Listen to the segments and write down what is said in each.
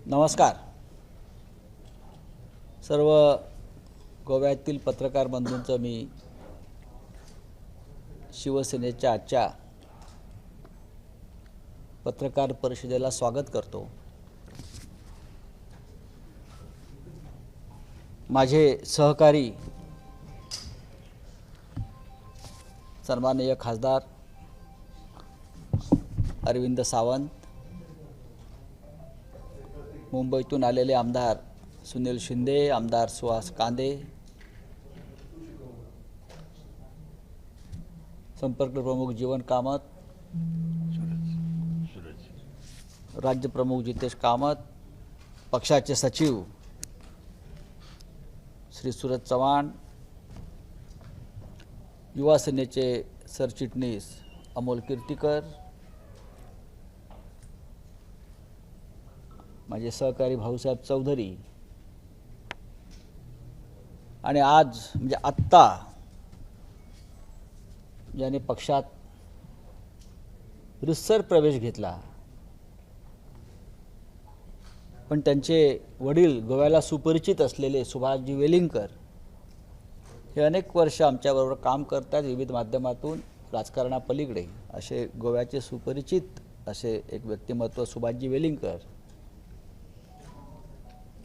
नमस्कार. सर्व गोव्यातील पत्रकार बंधूंचं मी शिवसेनेच्या आजच्या पत्रकार परिषदेला स्वागत करतो. माझे सहकारी सन्माननीय खासदार अरविंद सावंत, मुंबईतून आलेले आमदार सुनील शिंदे, आमदार सुहास कांदे, संपर्क प्रमुख जीवन कामत, राज्य प्रमुख जितेश कामत, पक्षाचे सचिव श्री सूरज चव्हाण, युवा सेनेचे सरचिटणीस अमोल कीर्तिकर, माझे सहकारी भाऊसाहेब चौधरी आणि आज म्हणजे आत्ता ज्याने पक्षात रितसर प्रवेश घेतला पण त्यांचे वडील गोव्याला सुपरिचित असलेले सुभाषजी वेलिंगकर हे अनेक वर्ष आमच्याबरोबर काम करतात. विविध माध्यमातून राजकारणापलीकडे असे गोव्याचे सुपरिचित असे एक व्यक्तिमत्व सुभाषजी वेलिंगकर,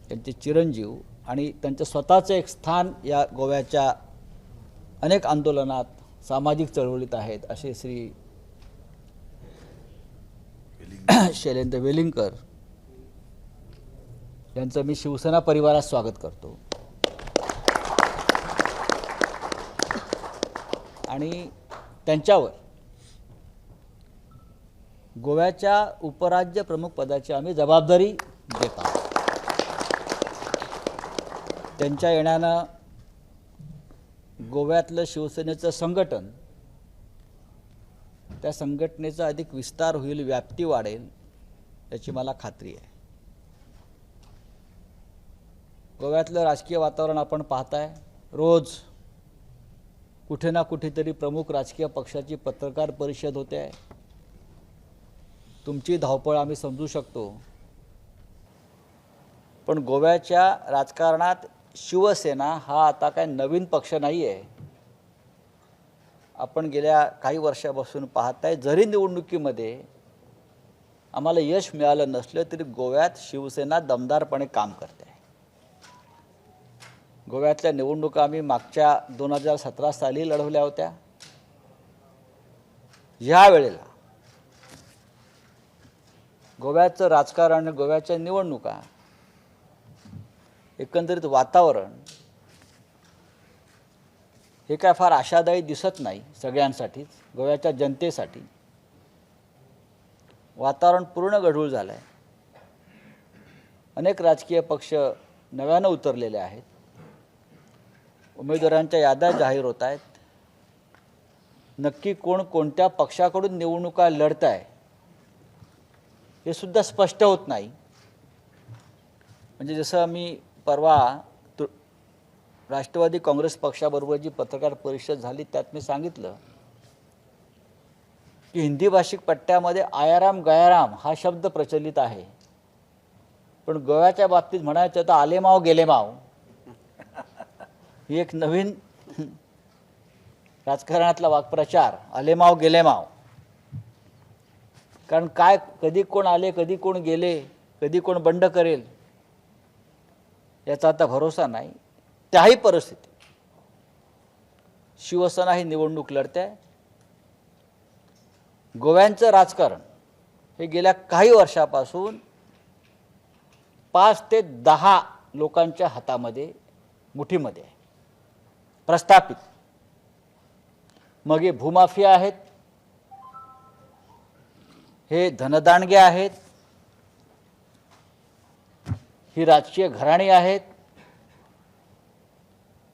त्यांचे चिरंजीव आणि त्यांचं स्वतःचं एक स्थान या गोव्याच्या अनेक आंदोलनात, सामाजिक चळवळीत आहेत असे श्री शैलेंद्र वेलिंगकर यांचं मी शिवसेना परिवारात स्वागत करतो. आणि त्यांच्यावर गोव्याच्या उपराज्य प्रमुख पदाची आम्ही जबाबदारी देत आहोत. त्यांच्या येण्यानं गोव्यातलं शिवसेनेचं संघटन, त्या संघटनेचा अधिक विस्तार होईल, व्याप्ती वाढेल याची मला खात्री आहे. गोव्यातलं राजकीय वातावरण आपण पाहताय. रोज कुठे ना कुठेतरी प्रमुख राजकीय पक्षाची पत्रकार परिषद होते आहे. तुमची धावपळ आम्ही समजू शकतो, पण गोव्याच्या राजकारणात शिवसेना हा आता काय नवीन पक्ष नाही आहे. आपण गेल्या काही वर्षापासून पाहताय, जरी निवडणुकीमध्ये आम्हाला यश मिळालं नसलं तरी गोव्यात शिवसेना दमदारपणे काम करते आहे. गोव्यातल्या निवडणुका आम्ही मागच्या 2017 साली लढवल्या होत्या. ह्या वेळेला गोव्याचं राजकारण, गोव्याच्या निवडणुका, एकंदरीत वातावरण हे काय फार आशादायी दिसत नाही. सगळ्यांसाठीच, गोव्याच्या जनतेसाठी वातावरण पूर्ण गढूळ झालं आहे. अनेक राजकीय पक्ष नव्यानं उतरलेले आहेत. उमेदवारांच्या याद्या जाहीर होत आहेत. नक्की कोण कोणत्या पक्षाकडून निवडणुका लढत आहे हे सुद्धा स्पष्ट होत नाही. म्हणजे जसं मी परवा राष्ट्रवादी काँग्रेस पक्षाबरोबर जी पत्रकार परिषद झाली त्यात मी सांगितलं की हिंदी भाषिक पट्ट्यामध्ये आयाराम गयाराम हा शब्द प्रचलित आहे, पण गोव्याच्या बाबतीत म्हणायचं तर आलेमाव गेलेमाव ही एक नवीन राजकारणातला वाक्प्रचार, आलेमाव गेलेमाव. कारण काय, कधी कोण आले, कधी कोण गेले, कधी कोण बंड करेल याचा आता भरोसा नाही. त्याही परिस्थितीत शिवसेना ही निवडणूक लढते. गोव्यांचं राजकारण हे गेल्या काही वर्षापासून 5 ते 10 लोकांच्या हातामध्ये, मुठीमध्ये आहे, प्रस्थापित. मग हे भूमाफिया आहेत, हे धनदांडगे आहेत, ही राजकीय घराणी आहेत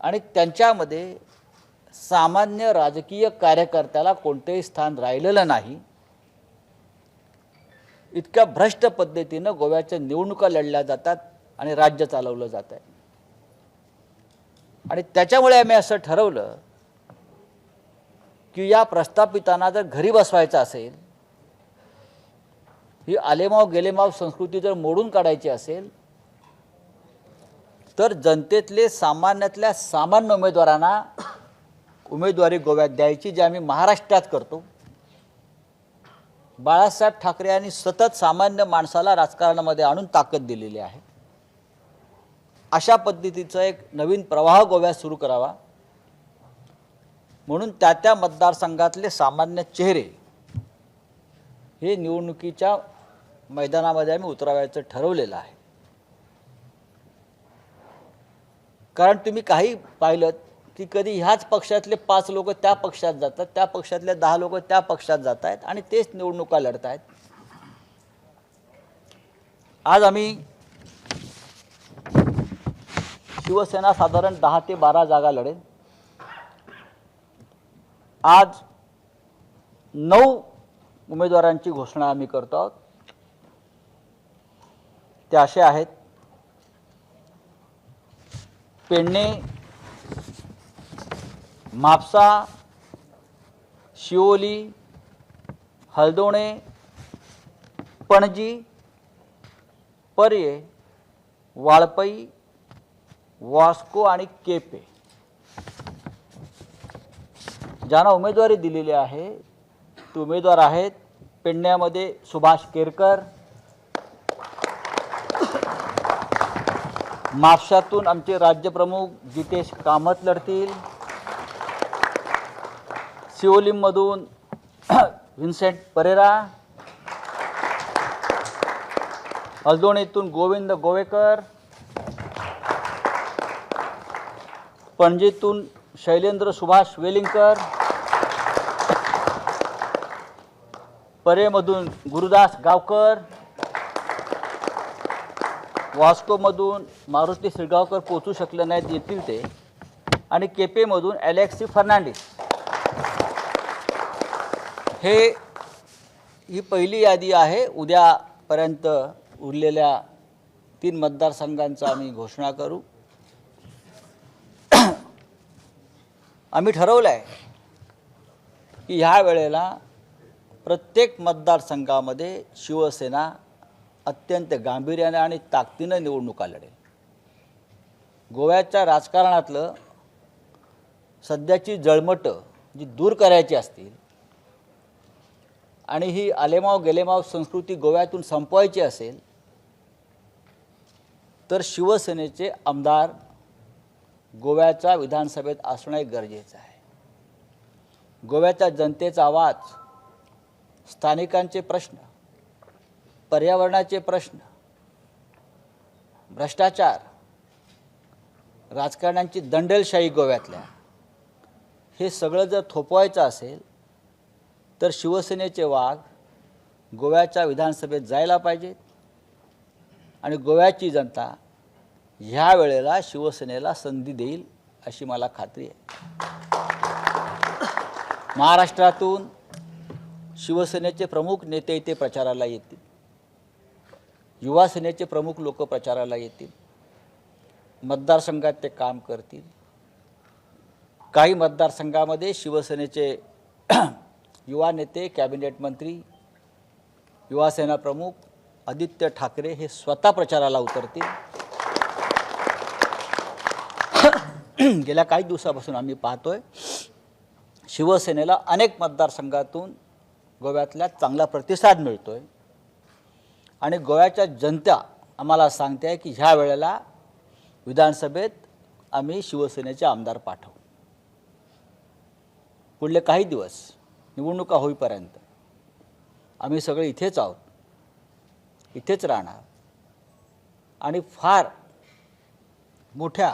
आणि त्यांच्यामध्ये सामान्य राजकीय कार्यकर्त्याला कोणतेही स्थान राहिलेलं नाही. इतक्या भ्रष्ट पद्धतीनं गोव्याच्या निवडणुका लढल्या जातात आणि राज्य चालवलं जात आहे. आणि त्याच्यामुळे आम्ही असं ठरवलं की या प्रस्थापितांना जर घरी बसवायचं असेल ही आलेमाव गेलेमाव संस्कृती जर मोडून काढायची असेल तर जनतेतले सामान्यातल्या सामान्य उमेदवारांना उमेदवारी गोव्यात द्यायची, जे आम्ही महाराष्ट्रात करतो. बाळासाहेब ठाकरे यांनी सतत सामान्य माणसाला राजकारणामध्ये आणून ताकद दिलेली आहे. अशा पद्धतीचा एक नवीन प्रवाह गोव्यात सुरू करावा म्हणून त्या मतदारसंघातले सामान्य चेहरे हे निवडणुकीच्या मैदानामध्ये आम्ही उतरवायचं ठरवलेलं आहे. कारण तुम्ही काही पाहिलं की कधी ह्याच पक्षातले 5 लोक त्या पक्षात जातात, त्या पक्षातले 10 लोक त्या पक्षात जात आहेत आणि तेच निवडणुका लढत आहेत. आज आम्ही शिवसेना साधारण 10 ते 12 जागा लढेल. आज 9 उमेदवारांची घोषणा आम्ही करतो आहोत. ते असे आहेत: पेडणे, म्हापसा, शिवोली, हळदोणे, पणजी, पर्ये, वाळपई, वास्को आणि केपे. ज्यांना उमेदवारी दिलेली आहे ते उमेदवार आहेत पेडण्यामध्ये सुभाष केरकर, म्हापशातून आमचे राज्यप्रमुख जितेश कामत लढतील, शिवोलीमधून विन्सेंट परेरा, हळदोणीतून गोविंद गोवेकर, पणजीतून शैलेंद्र सुभाष वेलिंगकर, परेमधून गुरुदास गावकर, वास्कोमधून मारुती सिरगावकर पोचू शकले नाहीत, येतील ते, आणि केपेमधून अलेक्सी फर्नांडिस. ही पहिली यादी आहे. उद्यापर्यंत उरलेल्या 3 मतदारसंघांचा आम्ही घोषणा करू. आम्ही ठरवलं आहे की ह्या वेळेला प्रत्येक मतदारसंघामध्ये शिवसेना अत्यंत गांभीर्याने आणि ताकदीनं निवडणुका लढेल. गोव्याच्या राजकारणातलं सध्याची जळमटं जी दूर करायची असतील आणि ही आलेमाव गेलेमाव संस्कृती गोव्यातून संपवायची असेल तर शिवसेनेचे आमदार गोव्याच्या विधानसभेत असणे गरजेचं आहे. गोव्याच्या जनतेचा आवाज, स्थानिकांचे प्रश्न, पर्यावरणाचे प्रश्न, भ्रष्टाचार, राजकारण्यांची दंडेलशाही गोव्यातल्या, हे सगळं जर थोपवायचं असेल तर शिवसेनेचे वाघ गोव्याच्या विधानसभेत जायला पाहिजेत आणि गोव्याची जनता ह्या वेळेला शिवसेनेला संधी देईल अशी मला खात्री आहे. महाराष्ट्रातून शिवसेनेचे प्रमुख नेते इथे प्रचाराला येतील, युवा सेनेचे प्रमुख लोक प्रचाराला येतील, मतदारसंघात ते काम करतील. काही मतदारसंघामध्ये शिवसेनेचे युवा नेते, कॅबिनेट मंत्री, युवा सेना प्रमुख आदित्य ठाकरे हे स्वतः प्रचाराला उतरतील. गेल्या काही दिवसापासून आम्ही पाहतोय शिवसेनेला अनेक मतदारसंघातून गोव्यातल्या चांगला प्रतिसाद मिळतोय आणि गोव्याच्या जनता आम्हाला सांगते की ह्या वेळेला विधानसभेत आम्ही शिवसेनेचे आमदार पाठवू. पुढले काही दिवस निवडणुका होईपर्यंत आम्ही सगळे इथेच आहोत, इथेच राहणार आणि फार मोठ्या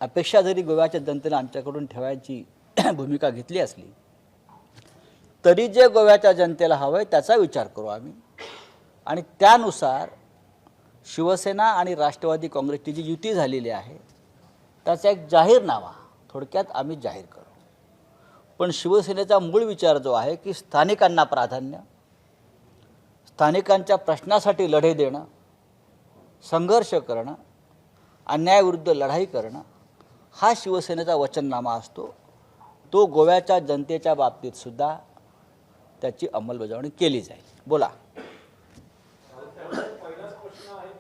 अपेक्षा जरी गोव्याच्या जनतेने आमच्याकडून ठेवायची भूमिका घेतली असली तरी जे गोव्याच्या जनतेला हवं आहे त्याचा विचार करू आम्ही आणि त्यानुसार शिवसेना आणि राष्ट्रवादी काँग्रेसची जी युती झालेली आहे त्याचा एक जाहीरनामा थोडक्यात आम्ही जाहीर करू. पण शिवसेनेचा मूळ विचार जो आहे की स्थानिकांना प्राधान्य, स्थानिकांच्या प्रश्नासाठी लढे देणं, संघर्ष करणं, अन्यायाविरुद्ध लढाई करणं, हा शिवसेनेचा वचननामा असतो. तो गोव्याच्या जनतेच्या बाबतीत सुद्धा त्याची अंमलबजावणी केली जाईल. बोला.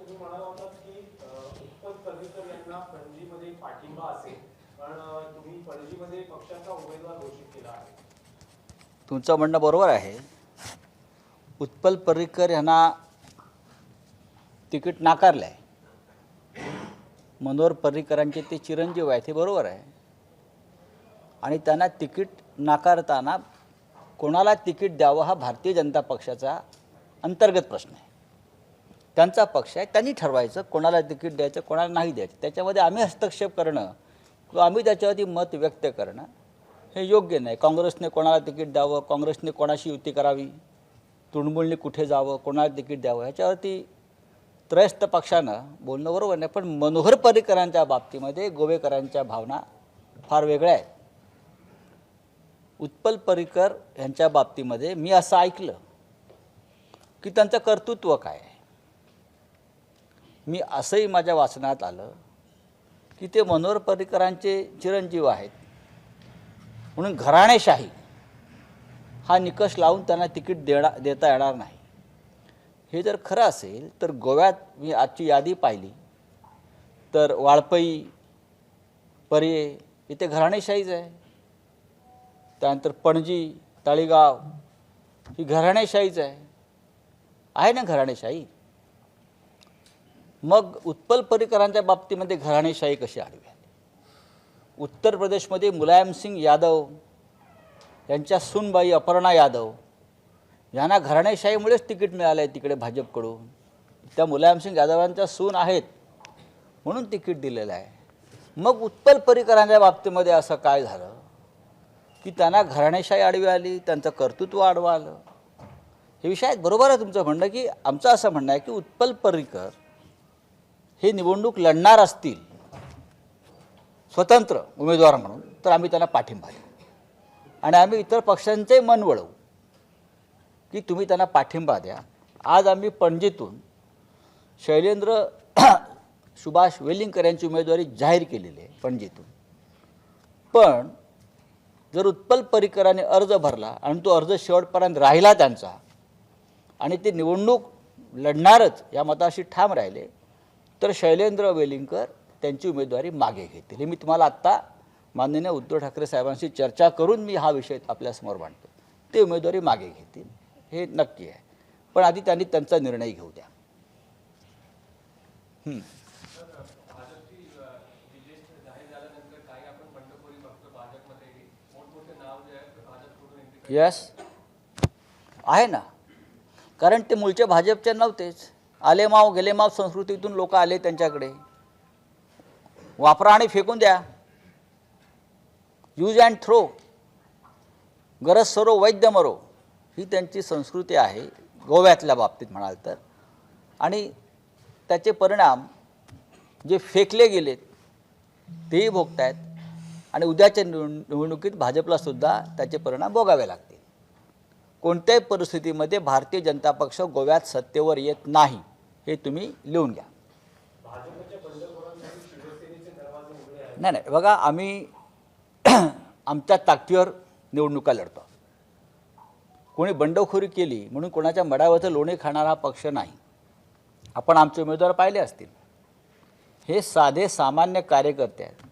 तुम्ही म्हणाला होतात की उत्पल पल्लीकर यांना पणजीमध्ये पाठिंबा असेल, पण तुम्ही पणजीमध्ये पक्षाचा उमेदवार घोषित केला आहे. तुमचं म्हणणं बरोबर आहे. उत्पल पर्रिकर यांना तिकीट नाकारलं आहे. मनोहर पर्रिकरांचे ते चिरंजीव आहेत, हे बरोबर आहे. आणि त्यांना तिकीट नाकारताना कोणाला तिकीट द्यावं हा भारतीय जनता पक्षाचा अंतर्गत प्रश्न आहे. त्यांचा पक्ष आहे, त्यांनी ठरवायचं कोणाला तिकीट द्यायचं कोणाला नाही द्यायचं. त्याच्यामध्ये आम्ही हस्तक्षेप करणं किंवा आम्ही त्याच्यावरती मत व्यक्त करणं हे योग्य नाही. काँग्रेसने कोणाला तिकीट द्यावं, काँग्रेसने कोणाशी युती करावी, तृणमूलने कुठे जावं, कोणाला तिकीट द्यावं, ह्याच्यावरती त्रयस्थ पक्षानं बोलणं बरोबर नाही. पण मनोहर पर्रिकरांच्या बाबतीमध्ये गोवेकरांच्या भावना फार वेगळ्या आहेत. उत्पल पर्रिकर यांच्या बाबतीमध्ये मी असं ऐकलं की त्यांचं कर्तृत्व काय आहे. मी असंही माझ्या वाचनात आलं की ते मनोहर पर्रिकरांचे चिरंजीव आहेत म्हणून घराणेशाही हा निकष लावून त्यांना तिकीट देता येणार नाही. हे जर खरं असेल तर गोव्यात मी आजची यादी पाहिली तर वाळपई, पर्ये इथे घराणेशाहीच आहे. त्यानंतर पणजी, तळेगाव ही घराणेशाहीच आहे ना घराणेशाही. मग उत्पल पर्रिकरांच्या बाबतीमध्ये घराणेशाही कशी आडवी आली. उत्तर प्रदेशमध्ये मुलायमसिंग यादव यांच्या सूनबाई अपर्णा यादव यांना घराणेशाहीमुळेच तिकीट मिळालं आहे तिकडे भाजपकडून. त्या मुलायमसिंग यादवांच्या सून आहेत म्हणून तिकीट दिलेलं आहे. मग उत्पल पर्रिकरांच्या बाबतीमध्ये असं काय झालं की त्यांना घराणेशाही आडवी आली, त्यांचं कर्तृत्व आडवं आलं. हे विषय आहेत. बरोबर आहे तुमचं म्हणणं की आमचं असं म्हणणं आहे की उत्पल पर्रिकर हे निवडणूक लढणार असतील स्वतंत्र उमेदवार म्हणून तर आम्ही त्यांना पाठिंबा देऊ आणि आम्ही इतर पक्षांचे मन वळवू की तुम्ही त्यांना पाठिंबा द्या. आज आम्ही पणजीतून शैलेंद्र सुभाष वेलिंगकर यांची उमेदवारी जाहीर केलेली आहे पणजीतून. पण जर उत्पल पर्रिकरांनी अर्ज भरला आणि तो अर्ज शेवटपर्यंत राहिला त्यांचा आणि ते निवडणूक लढणारच या मताशी ठाम राहिले तर शैलेंद्र वेलिंगकर त्यांची उमेदवारी मागे घेतील. हे मी तुम्हाला आत्ता माननीय उद्धव ठाकरे साहेबांशी चर्चा करून मी हा विषय आपल्यासमोर मांडतो. ते उमेदवारी मागे घेतील हे नक्की आहे. पण आधी त्यांनी त्यांचा निर्णय घेऊ द्या. यस आहे ना, कारण ते मूळचे भाजपचे नव्हतेच. आले माव गेले माव संस्कृतीतून लोक आले त्यांच्याकडे. वापरा आणि फेकून द्या, यूज अँड थ्रो, गरज सरो वैद्य मरो, ही त्यांची संस्कृती आहे गोव्यातल्या बाबतीत म्हणाल तर. आणि त्याचे परिणाम जे फेकले गेलेत तेही भोगतायत आणि उद्याच्या निवडणुकीत भाजपला सुद्धा त्याचे परिणाम भोगावे लागतील. कोणत्याही परिस्थितीमध्ये भारतीय जनता पक्ष गोव्यात सत्तेवर येत नाही हे तुम्ही लिहून घ्या. नाही नाही बघा, आम्ही आमच्या ताकदीवर निवडणुका लढतो. कोणी बंडखोरी केली म्हणून कोणाच्या मडावरचं लोणी खाणारा हा पक्ष नाही. आपण आमचे उमेदवार पाहिले असतील. हे साधे सामान्य कार्यकर्ते आहेत.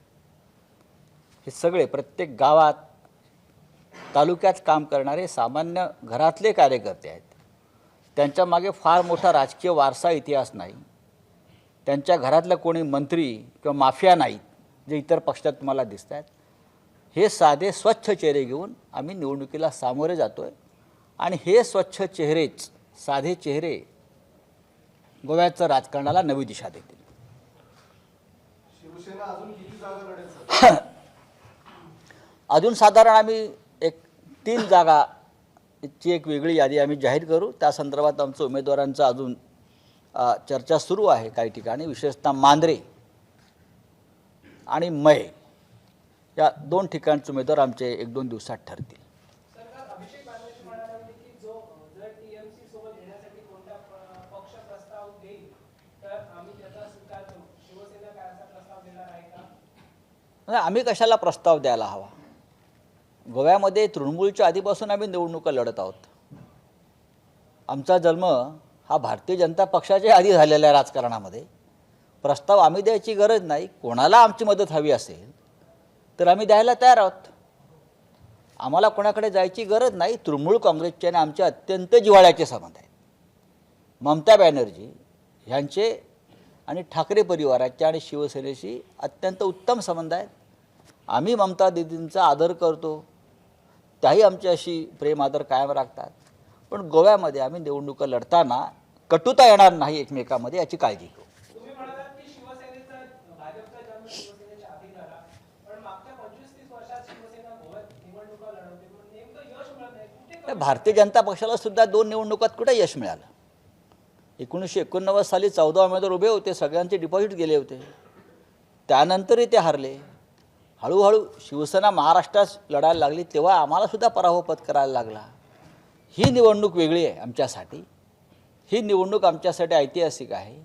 हे सगळे प्रत्येक गावात तालुक्यात काम करणारे सामान्य घरातले कार्यकर्ते आहेत. त्यांच्या मागे फार मोठा राजकीय वारसा इतिहास नाही. त्यांच्या घरातलं कोणी मंत्री किंवा माफिया नाहीत जे इतर पक्षात तुम्हाला दिसत आहेत. हे साधे स्वच्छ चेहरे घेऊन आम्ही निवडणुकीला सामोरे जातो आहे आणि हे स्वच्छ चेहरेच, साधे चेहरे गोव्याच्या राजकारणाला नवी दिशा देतील. शिवसेना अजून किती जागा लढेल? अजून साधारण आम्ही 3 जागाची एक वेगळी यादी आम्ही जाहीर करू. त्या संदर्भात आमचं उमेदवारांचं अजून चर्चा सुरू आहे काही ठिकाणी. विशेषतः मांद्रे आणि मय या 2 ठिकाणचे उमेदवार आमचे 1-2 दिवसात ठरतील. आम्ही कशाला प्रस्ताव द्यायला हवा. गोव्यामध्ये तृणमूलच्या आधीपासून आम्ही निवडणुका लढत आहोत. आमचा जन्म हा भारतीय जनता पक्षाच्या आधी झालेला आहे राजकारणामध्ये. प्रस्ताव आम्ही द्यायची गरज नाही. कोणाला आमची मदत हवी असेल तर आम्ही द्यायला तयार आहोत. आम्हाला कोणाकडे जायची गरज नाही. तृणमूल काँग्रेसचे आणि आमचे अत्यंत जिव्हाळ्याचे संबंध आहेत. ममता बॅनर्जी ह्यांचे आणि ठाकरे परिवाराचे आणि शिवसेनेशी अत्यंत उत्तम संबंध आहेत. आम्ही ममता दीदींचा आदर करतो, त्याही आमच्याशी प्रेम आदर कायम राखतात. पण गोव्यामध्ये आम्ही निवडणुका लढताना कटुता येणार नाही एकमेकामध्ये याची काळजी घेऊ. तुम्ही म्हणालात की शिवसेनेचा भाजपचा जन्म शिवसेनेच्या आधी झाला, पण मागच्या 25-30 वर्षात शिवसेना गोव्यात निवडणुका लढवते, पण नेमकं यश मिळत नाही. कुठे भारतीय जनता पक्षाला सुद्धा 2 निवडणुकात कुठे यश मिळालं. 1989 साली 14 उमेदवार उभे होते, सगळ्यांचे डिपॉझिट गेले होते. त्यानंतरही ते हारले. हळूहळू शिवसेना महाराष्ट्रात लढायला लागली तेव्हा आम्हालासुद्धा पराभव पत्करायला लागला. ही निवडणूक वेगळी आहे आमच्यासाठी. ही निवडणूक आमच्यासाठी ऐतिहासिक आहे.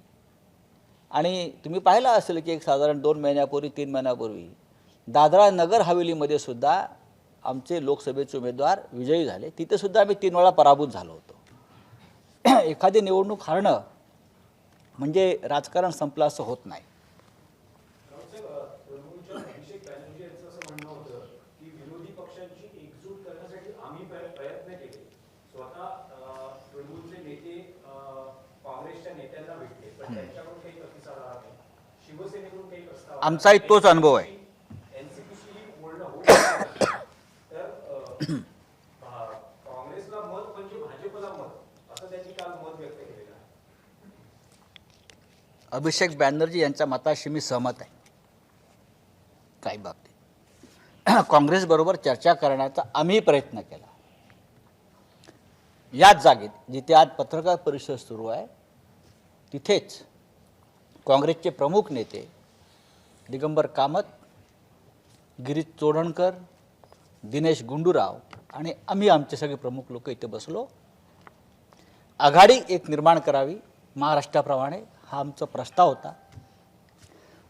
आणि तुम्ही पाहिलं असेल की एक साधारण 2 महिन्यापूर्वी 3 महिन्यापूर्वी दादरा नगर हवेलीमध्ये सुद्धा आमचे लोकसभेचे उमेदवार विजयी झाले. तिथेसुद्धा आम्ही 3 वेळा पराभूत झालो होतो. एखादी निवडणूक हारणं म्हणजे राजकारण संपलं असं होत नाही. अभिषेक बॅनर्जी यांचं असं म्हणणं होतं की विरोधी पक्षांची एकजूट करण्यासाठी आम्ही प्रयत्न केले. स्वतः तृणमूलचे नेते काँग्रेसच्या नेत्यांना भेटले, पण त्यांच्याकडून काही प्रतिसाद आला नाही. शिवसेनेकडून काही प्रस्ताव आमचाही तोच अनुभव आहे. एनसीपीशी बोलणं होत नाही. तर काँग्रेसला मत म्हणजे भाजपला मत असं त्यांनी काल मत व्यक्त केलेलं आहे. अभिषेक बॅनर्जी यांच्या मताशी मी सहमत आहे. काही बाबतीत काँग्रेसबरोबर चर्चा करण्याचा आम्ही प्रयत्न केला. याच जागेत जिथे आज पत्रकार परिषद सुरू आहे तिथेच काँग्रेसचे प्रमुख नेते दिगंबर कामत, गिरीश चोडणकर, दिनेश गुंडूराव आणि आम्ही आमचे सगळे प्रमुख लोक इथे बसलो. आघाडी एक निर्माण करावी महाराष्ट्राप्रमाणे हा आमचा प्रस्ताव होता.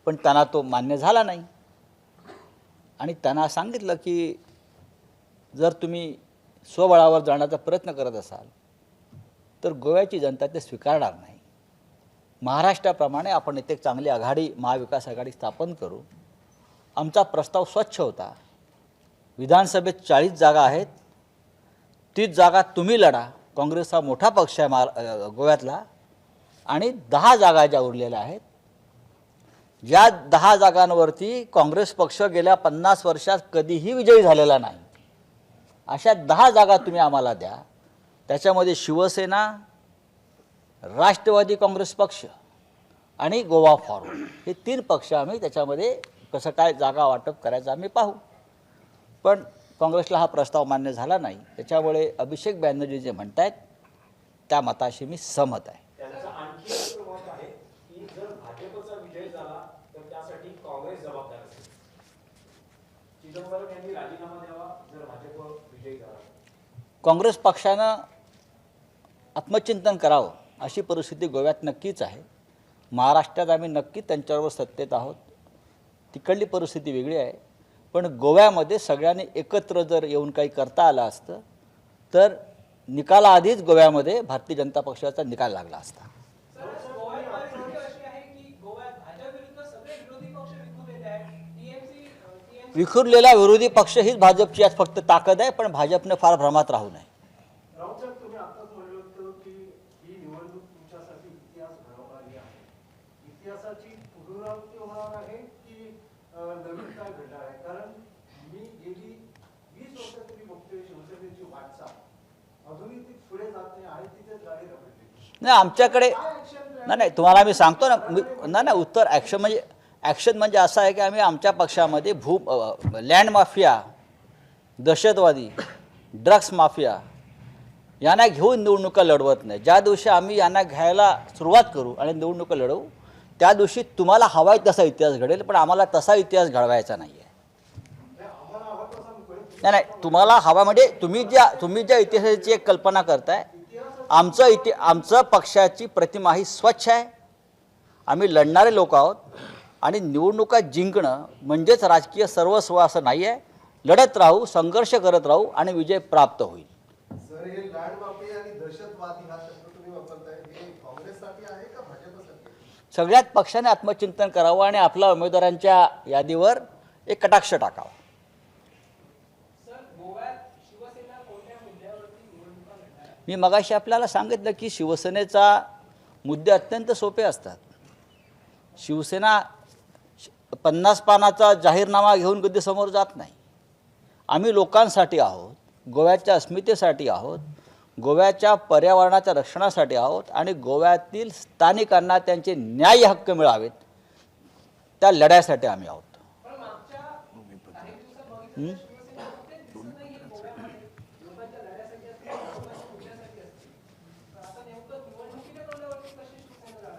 पण त्यांना तो मान्य झाला नाही. आणि त्यांना सांगितलं की जर तुम्ही स्वबळावर जाण्याचा प्रयत्न करत असाल तर गोव्याची जनता ते स्वीकारणार नाही. महाराष्ट्राप्रमाणे आपण इथे चांगली आघाडी महाविकास आघाडी स्थापन करू. आमचा प्रस्ताव स्वच्छ होता. विधानसभेत 40 जागा आहेत. 30 जागा तुम्ही लढा. काँग्रेस हा मोठा पक्ष आहे गोव्यातला. आणि 10 जागा ज्या उरलेल्या आहेत, ज्या 10 जागांवरती काँग्रेस पक्ष गेल्या 50 वर्षात कधीही विजयी झालेला नाही, अशा 10 जागा तुम्ही आम्हाला द्या. त्याच्यामध्ये शिवसेना, राष्ट्रवादी काँग्रेस पक्ष आणि गोवा फॉरवर्ड हे 3 पक्ष आम्ही त्याच्यामध्ये कसं काय जागा वाटप करायचं आम्ही पाहू. पण काँग्रेसला हा प्रस्ताव मान्य झाला नाही. त्याच्यामुळे अभिषेक बॅनर्जी जे म्हणतायत त्या मताशी मी सहमत आहे. त्यांचं आणखी एक मत आहे की जर भाजपचा विजय झाला तर त्यासाठी काँग्रेस जबाबदार असेल. चिदंबरम यांनी राजीनामा द्यावा जर भाजप विजयी झाला. काँग्रेस पक्षानं आत्मचिंतन करावं अशी परिस्थिती गोव्यात नक्कीच आहे. महाराष्ट्रात आम्ही नक्की त्यांच्याबरोबर सत्तेत आहोत. तिकडली परिस्थिती वेगळी आहे. पण गोव्यामध्ये सगळ्यांनी एकत्र जर येऊन काही करता आलं असतं तर निकालाआधीच गोव्यामध्ये भारतीय जनता पक्षाचा निकाल लागला असता. विखुरलेला विरोधी पक्ष हीच भाजपची आज फक्त ताकद आहे. पण भाजपने फार भ्रमात राहू नये. राऊत साहेब, तुम्ही आताच म्हणलं होतं की ही निवडणूक तुमच्यासाठी इतिहास घडवणारी आहे. इतिहासाची पुनरावृत्ती होणार आहे की नवीन काय घडणार आहे? कारण मी गेली 20 वर्ष तरी बघतोय शिवसेनेची वाटचाल अजूनही ती पुढे जात नाही आहे, तिथेच गाडी रखडली. नाही आमच्याकडे नाही तुम्हाला मी सांगतो ना नाही उत्तर ॲक्शन म्हणजे असं आहे की आम्ही आमच्या पक्षामध्ये लँड माफिया, दहशतवादी, ड्रग्स माफिया यांना घेऊन निवडणुका लढवत नाही. ज्या दिवशी आम्ही यांना घ्यायला सुरुवात करू आणि निवडणुका लढवू त्या दिवशी तुम्हाला हवा आहे तसा इतिहास घडेल. पण आम्हाला तसा इतिहास घडवायचा नाही आहे. नाही तुम्हाला हवा म्हणजे तुम्ही ज्या इतिहासाची एक कल्पना करताय, आमचं पक्षाची प्रतिमा ही स्वच्छ आहे. आम्ही लढणारे लोक आहोत. आणि निवडणुका जिंकणं म्हणजेच राजकीय सर्वस्व असं नाही आहे. लढत राहू, संघर्ष करत राहू आणि विजय प्राप्त होईल. सर, हे लँड माफिया आणि दहशतवादी हा शब्द तुम्ही वापरताय, हे सगळ्यात पक्षाने आत्मचिंतन करावं आणि आपल्या उमेदवारांच्या यादीवर एक कटाक्ष टाकावा. मी मगाशी आपल्याला सांगितलं की शिवसेनेचा मुद्दे अत्यंत सोपे असतात. शिवसेना 50 पानाचा जाहीरनामा घेऊन कधी समोर जात नाही. आम्ही लोकांसाठी आहोत, गोव्याच्या अस्मितेसाठी आहोत, गोव्याच्या पर्यावरणाच्या रक्षणासाठी आहोत आणि गोव्यातील स्थानिकांना त्यांचे न्याय्य हक्क मिळावेत त्या लढ्यासाठी आम्ही आहोत.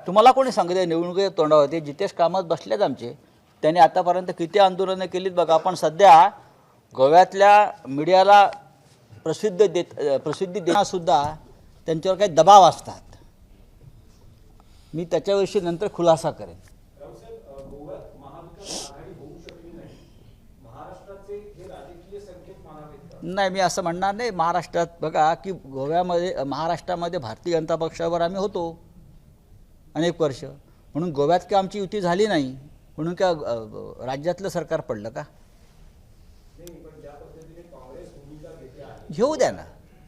तुम्हाला कोणी सांगितलं निवडणुकीच्या तोंडावरती? जितेश कामत बसलेत आमचे, त्यांनी आतापर्यंत किती आंदोलनं केलीत बघा. आपण सध्या गोव्यातल्या मीडियाला प्रसिद्धी देण्यासुद्धा त्यांच्यावर काही दबाव असतात. मी त्याच्याविषयी नंतर खुलासा करेन. गोव्यात महाविकास आघाडी होऊ शकली नाही, महाराष्ट्राचे हे राजकीय संकेत मानावेत का? नाही, मी असं म्हणणार नाही. महाराष्ट्रात बघा की महाराष्ट्रामध्ये भारतीय जनता पक्षावर आम्ही होतो अनेक वर्ष, म्हणून गोव्यात की आमची युती झाली नाही म्हणून का राज्यातलं सरकार पडलं का? घेऊ द्या ना.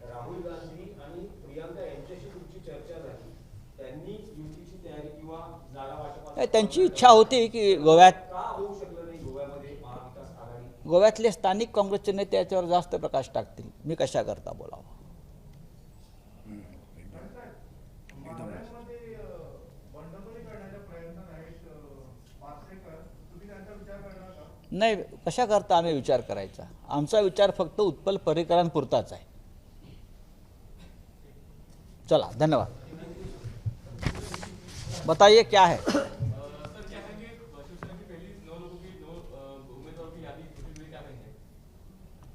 राहुल गांधी आणि प्रियांका यांच्याशी तुमची चर्चा झाली, त्यांनी युतीची तयारी किंवा जागा वाटपात त्यांची इच्छा होती की गोव्यात का होऊ शकलं नाही गोव्यामध्ये महाविकास आघाडी? गोव्यातले स्थानिक काँग्रेसचे नेते याच्यावर जास्त प्रकाश टाकतील. मी कशा करता बोलावं? नाही, कशा करता आम्ही विचार करायचा? आमचा विचार फक्त उत्पल पर्रीकरांपुरताच आहे. चला, धन्यवाद. बताइए क्या है?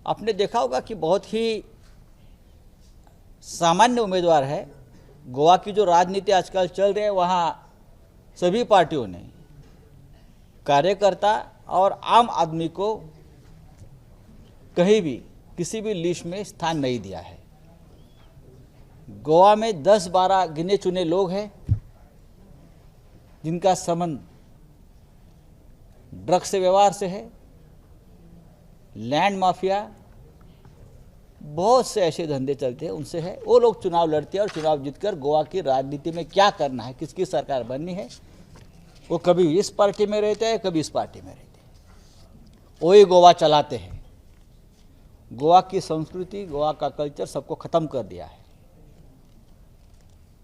आपने देखा होगा कि बहुत ही सामान्य उम्मीदवार है. गोवा की जो राजनीति आजकल चल रही है वहाँ सभी पार्टियों ने कार्यकर्ता और आम आदमी को कहीं भी किसी भी लिस्ट में स्थान नहीं दिया है. गोवा में 10-12 गिने चुने लोग हैं जिनका संबंध ड्रग्स से व्यवहार से है, लैंड माफिया, बहुत से ऐसे धंधे चलते हैं उनसे है. वो लोग चुनाव लड़ते हैं और चुनाव जीतकर गोवा की राजनीति में क्या करना है, किसकी सरकार बननी है, वो कभी इस पार्टी में रहते हैं, कभी इस पार्टी में रहते हैं. वही गोवा चलाते हैं. गोवा की संस्कृति, गोवा का कल्चर सबको ख़त्म कर दिया है.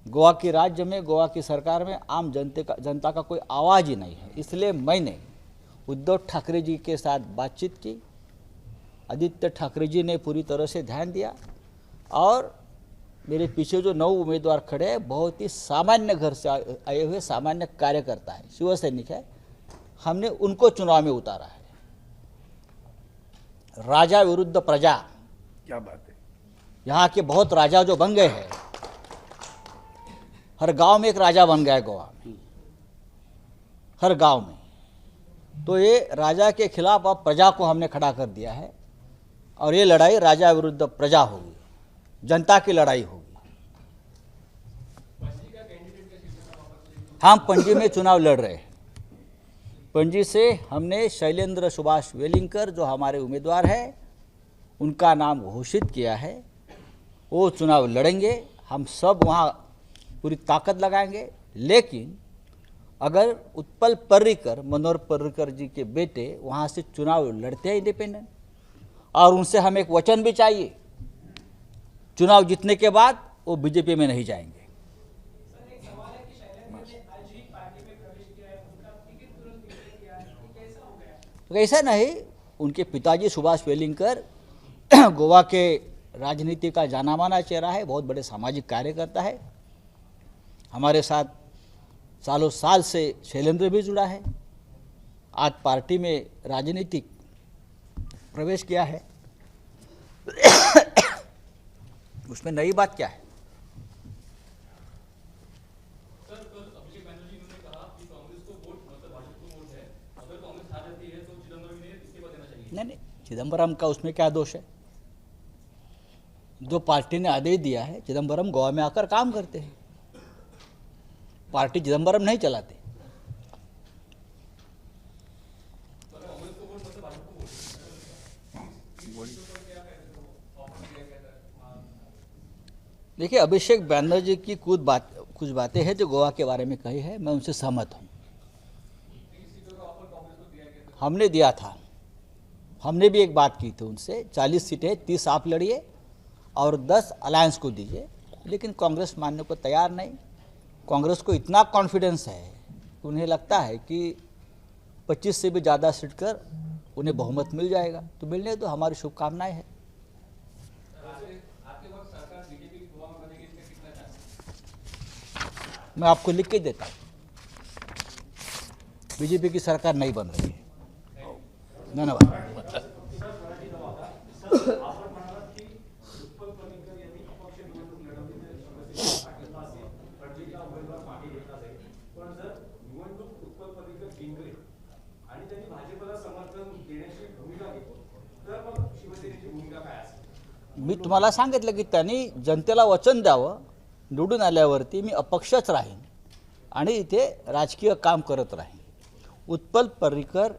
गोवा के राज्य में, गोवा की सरकार में आम जनता का कोई आवाज़ ही नहीं है. इसलिए मैंने उद्धव ठाकरे जी के साथ बातचीत की. आदित्य ठाकरे जी ने पूरी तरह से ध्यान दिया और मेरे पीछे जो 9 उम्मीदवार खड़े हैं बहुत ही सामान्य घर से आए हुए सामान्य कार्यकर्ता है, शिवसैनिक है. हमने उनको चुनाव में उतारा है. राजा विरुद्ध प्रजा, क्या बात है. यहाँ के बहुत राजा जो बन गए हैं, हर गांव में एक राजा बन गया है गोवा में, हर गांव में. तो ये राजा के खिलाफ अब प्रजा को हमने खड़ा कर दिया है और ये लड़ाई राजा विरुद्ध प्रजा होगी, जनता की लड़ाई होगी. हम पणजी में चुनाव लड़ रहे हैं. पणजी से हमने शैलेंद्र सुभाष वेलिंकर जो हमारे उम्मीदवार हैं उनका नाम घोषित किया है. वो चुनाव लड़ेंगे. हम सब वहाँ पूरी ताकत लगाएंगे. लेकिन अगर उत्पल पर्रीकर, मनोहर पर्रीकर जी के बेटे वहाँ से चुनाव लड़ते हैं इंडिपेंडेंट, और उनसे हमें एक वचन भी चाहिए, चुनाव जीतने के बाद वो बीजेपी में नहीं जाएंगे. ऐसा नहीं, उनके पिताजी सुभाष वेलिंकर गोवा के राजनीति का जाना माना चेहरा है, बहुत बड़े सामाजिक कार्यकर्ता है. हमारे साथ सालों साल से शैलेंद्र भी जुड़ा है. आज पार्टी में राजनीतिक प्रवेश किया है. उसमें नई बात क्या है? नहीं, चिदम्बरम का उसमें क्या दोष है? जो पार्टी ने आदेश दिया है, चिदम्बरम गोवा में आकर काम करते हैं. पार्टी चिदम्बरम नहीं चलाते. देखिए, अभिषेक बैनर्जी की कुछ बातें हैं जो गोवा के बारे में कही है, मैं उनसे सहमत हूँ। हमने दिया था, हमने भी एक बात की थी उनसे, 40 सीटें 30 आप लड़िए और 10 अलायंस को दीजिए, लेकिन कांग्रेस मानने को तैयार नहीं। कांग्रेस को इतना कॉन्फिडेंस है कि उन्हें लगता है कि 25 से भी ज़्यादा सीट कर उन्हें बहुमत मिल जाएगा, तो मिलने तो हमारी शुभकामनाएं हैं। मैं आपको लिख के देता हूँ, बीजेपी की सरकार नहीं बन रही है। धन्यवाद। आणि त्यांनी भाजपला समर्थन देण्याची भूमिका घेतली तर मग शिवसेनेची भूमिका काय असेल? मी तुम्हाला सांगितलं की त्यांनी जनतेला वचन द्यावं, निवडून आल्यावरती मी अपक्षच राहीन आणि इथे राजकीय काम करत राहीन। उत्पल पर्रिकर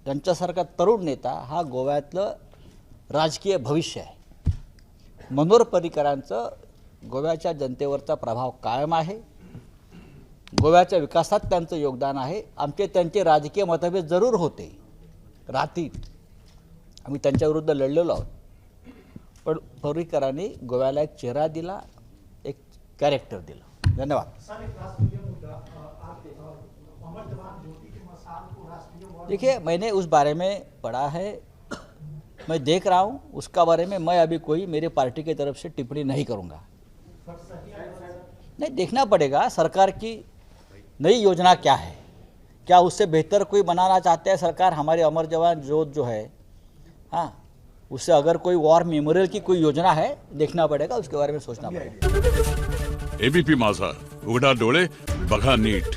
यांच्यासारखा तरुण नेता हा गोव्यातलं राजकीय भविष्य आहे। मनोहर पर्रिकरांचं गोव्याच्या जनतेवरचा प्रभाव कायम आहे, गोव्याच्या विकासात त्यांचं योगदान आहे। आमचे त्यांचे राजकीय मतभेद जरूर होते, राहतील, आम्ही त्यांच्याविरुद्ध लढलेलो आहोत, पण पर्रिकरांनी गोव्याला एक चेहरा दिला, एक कॅरेक्टर दिलं। धन्यवाद। देखिए, मैंने उस बारे में पढ़ा है, मैं देख रहा हूँ, उसका बारे में मैं अभी कोई मेरे पार्टी की तरफ से टिप्पणी नहीं करूँगा। नहीं, देखना पड़ेगा सरकार की नई योजना क्या है, क्या उससे बेहतर कोई बनाना चाहते हैं सरकार। हमारे अमर जवान ज्योत जो है, हाँ, उससे अगर कोई वॉर मेमोरियल की कोई योजना है, देखना पड़ेगा, उसके बारे में सोचना पड़ेगा। एबीपी माझा, उघडा डोळे बघा नीट।